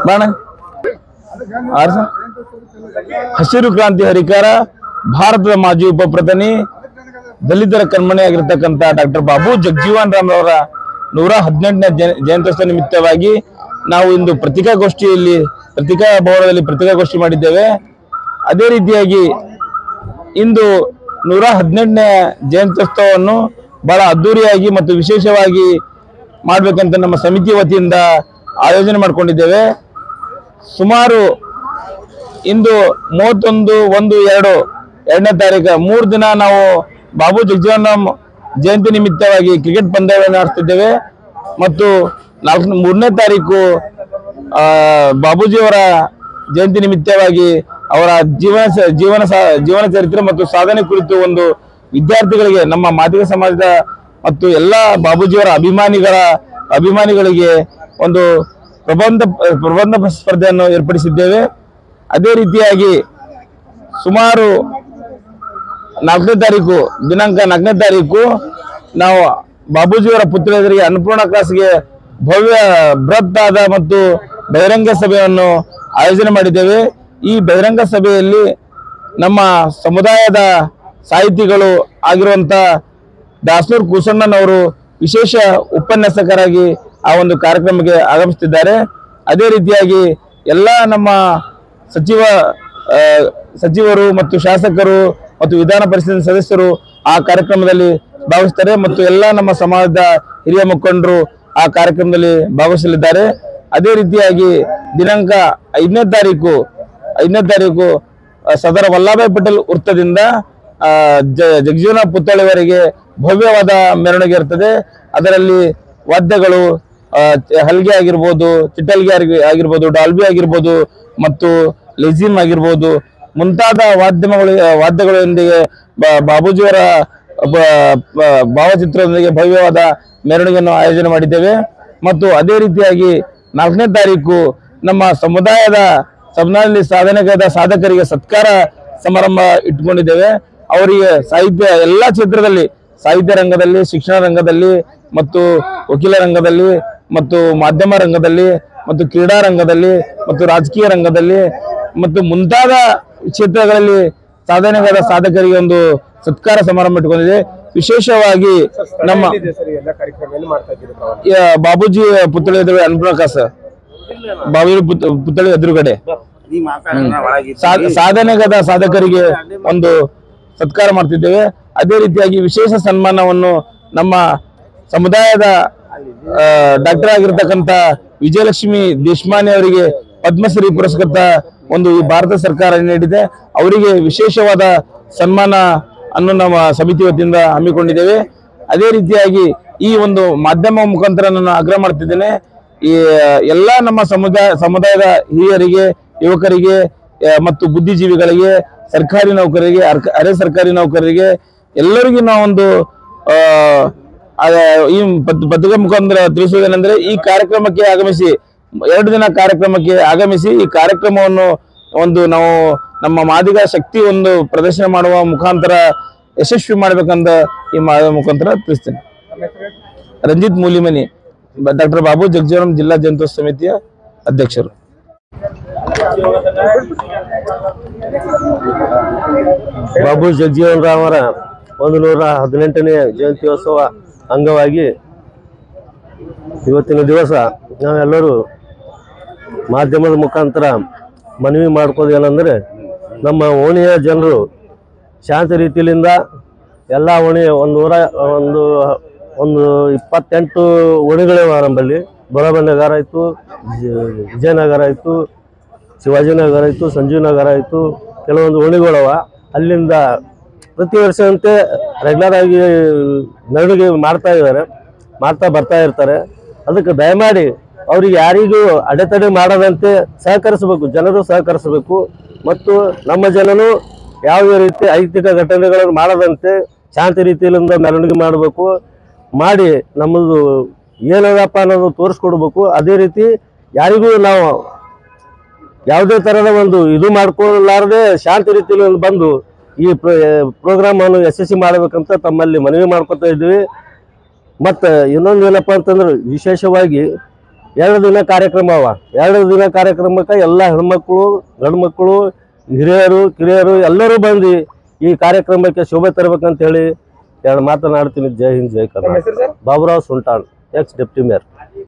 ಬಾಣ ಹಸಿರು ಕ್ರಾಂತಿ ಹರಿಕಾರ ಭಾರತದ ಮಾಜಿ ಉಪಪ್ರಧಾನಿ ದಲಿತರ ಕಣ್ಮಣಿಯಾಗಿರ್ತಕ್ಕಂಥ ಡಾಕ್ಟರ್ ಬಾಬು ಜಗಜೀವನ್ ರಾಮ್ ಅವರ 118ನೇ ಜಯಂತ್ಯೋತ್ಸವ ನಿಮಿತ್ತವಾಗಿ ನಾವು ಇಂದು ಪತ್ರಿಕಾ ಭವನದಲ್ಲಿ ಪತ್ರಿಕಾಗೋಷ್ಠಿ ಮಾಡಿದ್ದೇವೆ. ಅದೇ ರೀತಿಯಾಗಿ ಇಂದು 118ನೇ ಜಯಂತ್ಯೋತ್ಸವವನ್ನು ಬಹಳ ಅದ್ದೂರಿಯಾಗಿ ಮತ್ತು ವಿಶೇಷವಾಗಿ ಮಾಡಬೇಕಂತ ನಮ್ಮ ಸಮಿತಿ ವತಿಯಿಂದ ಆಯೋಜನೆ ಮಾಡಿಕೊಂಡಿದ್ದೇವೆ. ಸುಮಾರು ಇಂದು 31/1/2ನೇ ತಾರೀಕು 3 ದಿನ ನಾವು ಬಾಬು ಜಗಜೀವನ್ ರಾಮ್ ಜಯಂತಿ ನಿಮಿತ್ತವಾಗಿ ಕ್ರಿಕೆಟ್ ಪಂದ್ಯಗಳನ್ನು ಆಡಿಸ್ತಿದ್ದೇವೆ ಮತ್ತು 3ನೇ ತಾರೀಕು ಬಾಬೂಜಿಯವರ ಜಯಂತಿ ನಿಮಿತ್ತವಾಗಿ ಅವರ ಜೀವನ ಚರಿತ್ರೆ ಮತ್ತು ಸಾಧನೆ ಕುರಿತು ಒಂದು ವಿದ್ಯಾರ್ಥಿಗಳಿಗೆ, ನಮ್ಮ ಮಾದಿಗ ಸಮಾಜದ ಮತ್ತು ಎಲ್ಲ ಬಾಬೂಜಿಯವರ ಅಭಿಮಾನಿಗಳಿಗೆ ಒಂದು ಪ್ರಬಂಧ ಸ್ಪರ್ಧೆಯನ್ನು ಏರ್ಪಡಿಸಿದ್ದೇವೆ. ಅದೇ ರೀತಿಯಾಗಿ ಸುಮಾರು 4ನೇ ತಾರೀಕು ದಿನಾಂಕ 4ನೇ ತಾರೀಕು ನಾವು ಬಾಬೂಜಿಯವರ ಪುತ್ಥಳಿಗೆ ಅನ್ನಪೂರ್ಣ ಕ್ಲಾಸ್ಗೆ ಭವ್ಯ ಬೃಹತ್ತಾದ ಮತ್ತು ಬಹಿರಂಗ ಸಭೆಯನ್ನು ಆಯೋಜನೆ ಮಾಡಿದ್ದೇವೆ. ಈ ಬಹಿರಂಗ ಸಭೆಯಲ್ಲಿ ನಮ್ಮ ಸಮುದಾಯದ ಸಾಹಿತಿಗಳು ಆಗಿರುವಂತ ದಾಸನೂರು ಕೂಸಣ್ಣನವರು ವಿಶೇಷ ಉಪನ್ಯಾಸಕರಾಗಿ ಆ ಒಂದು ಕಾರ್ಯಕ್ರಮಕ್ಕೆ ಆಗಮಿಸುತ್ತಿದ್ದಾರೆ. ಅದೇ ರೀತಿಯಾಗಿ ಎಲ್ಲ ನಮ್ಮ ಸಚಿವರು ಮತ್ತು ಶಾಸಕರು ಮತ್ತು ವಿಧಾನ ಪರಿಷತ್ ಸದಸ್ಯರು ಆ ಕಾರ್ಯಕ್ರಮದಲ್ಲಿ ಭಾಗವಹಿಸುತ್ತಾರೆ ಮತ್ತು ಎಲ್ಲ ನಮ್ಮ ಸಮಾಜದ ಹಿರಿಯ ಮುಖಂಡರು ಆ ಕಾರ್ಯಕ್ರಮದಲ್ಲಿ ಭಾಗವಹಿಸಲಿದ್ದಾರೆ. ಅದೇ ರೀತಿಯಾಗಿ ದಿನಾಂಕ 5ನೇ ತಾರೀಕು ಸದರ ವಲ್ಲಭಾಯ್ ಪಟೇಲ್ ವೃತ್ತದಿಂದ ಜಗಜೀವನ ಪುತ್ಥಳಿವರೆಗೆ ಭವ್ಯವಾದ ಮೆರವಣಿಗೆ ಇರ್ತದೆ. ಅದರಲ್ಲಿ ವಾದ್ಯಗಳು, ಹಲ್ಗೆ ಆಗಿರ್ಬೋದು, ಚಿಟ್ಟಲ್ಗೆ ಆಗಿರ್ಬೋದು, ಡಾಲ್ಬಿ ಆಗಿರ್ಬೋದು ಮತ್ತು ಲೆಜಿಮ್ ಆಗಿರ್ಬೋದು ಮುಂತಾದ ವಾದ್ಯಗಳೊಂದಿಗೆ ಬಾಬೂಜಿಯವರ ಭಾವಚಿತ್ರದೊಂದಿಗೆ ಭವ್ಯವಾದ ಮೆರವಣಿಗೆಯನ್ನು ಆಯೋಜನೆ ಮಾಡಿದ್ದೇವೆ. ಮತ್ತು ಅದೇ ರೀತಿಯಾಗಿ 4ನೇ ತಾರೀಕು ನಮ್ಮ ಸಮುದಾಯದಲ್ಲಿ ಸಾಧನೆಗೈದ ಸಾಧಕರಿಗೆ ಸತ್ಕಾರ ಸಮಾರಂಭ ಇಟ್ಕೊಂಡಿದ್ದೇವೆ. ಅವರಿಗೆ ಸಾಹಿತ್ಯ ಎಲ್ಲ ಕ್ಷೇತ್ರದಲ್ಲಿ, ಸಾಹಿತ್ಯ ರಂಗದಲ್ಲಿ, ಶಿಕ್ಷಣ ರಂಗದಲ್ಲಿ ಮತ್ತು ವಕೀಲ ರಂಗದಲ್ಲಿ ಮತ್ತು ಮಾಧ್ಯಮ ರಂಗದಲ್ಲಿ ಮತ್ತು ಕ್ರೀಡಾ ರಂಗದಲ್ಲಿ ಮತ್ತು ರಾಜಕೀಯ ರಂಗದಲ್ಲಿ ಮತ್ತು ಮುಂತಾದ ಕ್ಷೇತ್ರಗಳಲ್ಲಿ ಸಾಧನೆಗಾದ ಸಾಧಕರಿಗೆ ಒಂದು ಸತ್ಕಾರ ಸಮಾರಂಭ ಇಟ್ಕೊಂಡಿದೆ. ವಿಶೇಷವಾಗಿ ನಮ್ಮ ಬಾಬೂಜಿ ಪುತ್ಥಳಿ ಎದುರು ಅನ್ನಪೂರ್ಣ ಬಾಬೂಜಿ ಪುತ್ಥಳಿ ಎದುರುಗಡೆ ಸಾಧನೆಗಾದ ಸಾಧಕರಿಗೆ ಒಂದು ಸತ್ಕಾರ ಮಾಡ್ತಿದ್ದೇವೆ. ಅದೇ ರೀತಿಯಾಗಿ ವಿಶೇಷ ಸನ್ಮಾನವನ್ನು ನಮ್ಮ ಸಮುದಾಯದ ಡಾಕ್ಟರ್ ಆಗಿರ್ತಕ್ಕಂಥ ವಿಜಯಲಕ್ಷ್ಮಿ ದೇಶಮಾನೆ ಅವರಿಗೆ ಪದ್ಮಶ್ರೀ ಪುರಸ್ಕೃತ ಒಂದು ಭಾರತ ಸರ್ಕಾರ ನೀಡಿದೆ. ಅವರಿಗೆ ವಿಶೇಷವಾದ ಸನ್ಮಾನ ಅನ್ನು ನಮ್ಮ ಸಮಿತಿ ವತಿಯಿಂದ ಹಮ್ಮಿಕೊಂಡಿದ್ದೇವೆ. ಅದೇ ರೀತಿಯಾಗಿ ಈ ಒಂದು ಮಾಧ್ಯಮ ಮುಖಾಂತರ ನಾನು ಆಗ್ರಹ ಮಾಡ್ತಿದ್ದೇನೆ, ಈ ಎಲ್ಲ ನಮ್ಮ ಸಮುದಾಯದ ಹಿರಿಯರಿಗೆ, ಯುವಕರಿಗೆ ಮತ್ತು ಬುದ್ಧಿಜೀವಿಗಳಿಗೆ, ಸರ್ಕಾರಿ ನೌಕರರಿಗೆ, ಅರೆ ಸರ್ಕಾರಿ ನೌಕರರಿಗೆ ಎಲ್ಲರಿಗೂ ನಾವೊಂದು ಈ ಪತ್ರಿಕಾ ಮುಖಾಂತರ ತಿಳಿಸುವುದೇನೆಂದ್ರೆ, ಈ ಕಾರ್ಯಕ್ರಮಕ್ಕೆ ಆಗಮಿಸಿ 2 ದಿನ ಕಾರ್ಯಕ್ರಮಕ್ಕೆ ಆಗಮಿಸಿ ಈ ಕಾರ್ಯಕ್ರಮವನ್ನು ನಾವು ನಮ್ಮ ಮಾದಿಗ ಶಕ್ತಿ ಒಂದು ಪ್ರದರ್ಶನ ಮಾಡುವ ಮುಖಾಂತರ ಯಶಸ್ವಿ ಮಾಡ್ಬೇಕಂತ ಈ ಮುಖಾಂತರ ತಿಳಿಸ್ತೇನೆ. ರಂಜಿತ್ ಮೂಲಿಮನಿ, ಡಾಕ್ಟರ್ ಬಾಬು ಜಗಜೀವನ್ ಜಿಲ್ಲಾ ಜಯಂತ್ಯೋತ್ಸವ ಸಮಿತಿಯ ಅಧ್ಯಕ್ಷರು. ಬಾಬು ಜಗಜೀವನ್ ರಾಮ್ ಅವರ 118ನೇ ಜಯಂತ್ಯೋತ್ಸವ ಅಂಗವಾಗಿ ಇವತ್ತಿನ ದಿವಸ ನಾವೆಲ್ಲರೂ ಮಾಧ್ಯಮದ ಮುಖಾಂತರ ಮನವಿ ಮಾಡ್ಕೋದು ಏನಂದರೆ, ನಮ್ಮ ಓಣಿಯ ಜನರು ಶಾಂತ ರೀತಿಯಿಂದ ಎಲ್ಲ ಓಣಿ ಒಂದು 28 ಓಣಿಗಳಿವೆ. ನಮ್ಮಲ್ಲಿ ಬೊಲಬನಗರ ಆಯಿತು, ವಿಜಯನಗರ ಆಯಿತು, ಶಿವಾಜಿನಗರ ಆಯಿತು, ಸಂಜೀವ್ ನಗರ ಆಯಿತು, ಕೆಲವೊಂದು ಓಣಿಗಳವ. ಅಲ್ಲಿಂದ ಪ್ರತಿ ವರ್ಷದಂತೆ ರೆಗ್ಯುಲರ್ ಆಗಿ ಮೆರವಣಿಗೆ ಮಾಡ್ತಾ ಬರ್ತಾ ಇರ್ತಾರೆ. ಅದಕ್ಕೆ ದಯಮಾಡಿ ಅವರಿಗೆ ಯಾರಿಗೂ ಅಡೆತಡೆ ಮಾಡದಂತೆ ಸಹಕರಿಸಬೇಕು, ಜನರು ಸಹಕರಿಸಬೇಕು. ಮತ್ತು ನಮ್ಮ ಜನನು ಯಾವುದೇ ರೀತಿ ಐತಿಕ ಘಟನೆಗಳನ್ನು ಮಾಡದಂತೆ ಶಾಂತಿ ರೀತಿಯಿಂದ ಮೆರವಣಿಗೆ ಮಾಡಬೇಕು. ಮಾಡಿ ನಮ್ಮದು ಏನದಪ್ಪ ಅನ್ನೋದು ತೋರಿಸ್ಕೊಡ್ಬೇಕು. ಅದೇ ರೀತಿ ಯಾರಿಗೂ ನಾವು ಯಾವುದೇ ಥರದ ಒಂದು ಇದು ಮಾಡ್ಕೊಳ್ಳಲಾರದೆ ಶಾಂತಿ ರೀತಿಯಲ್ಲಿ ಬಂದು ಈ ಪ್ರೋಗ್ರಾಮನ್ನು ಯಶಸ್ವಿ ಮಾಡಬೇಕಂತ ತಮ್ಮಲ್ಲಿ ಮನವಿ ಮಾಡ್ಕೊತಾ ಇದ್ದೀವಿ. ಮತ್ತು ಇನ್ನೊಂದು ಏನಪ್ಪ ಅಂತಂದ್ರೆ, ವಿಶೇಷವಾಗಿ 2 ದಿನ ಕಾರ್ಯಕ್ರಮ ಅವ. 2 ದಿನ ಕಾರ್ಯಕ್ರಮಕ್ಕೆ ಎಲ್ಲ ಹೆಣ್ಮಕ್ಳು ಗಂಡು ಮಕ್ಕಳು ಹಿರಿಯರು ಕಿರಿಯರು ಎಲ್ಲರೂ ಬಂದು ಈ ಕಾರ್ಯಕ್ರಮಕ್ಕೆ ಶೋಭೆ ತರಬೇಕಂತ ಹೇಳಿ 2 ಮಾತನಾಡ್ತೀನಿ. ಜೈ ಹಿಂದ್ ಜೈ Karnataka. Baburao Suntan, ex deputy mayor.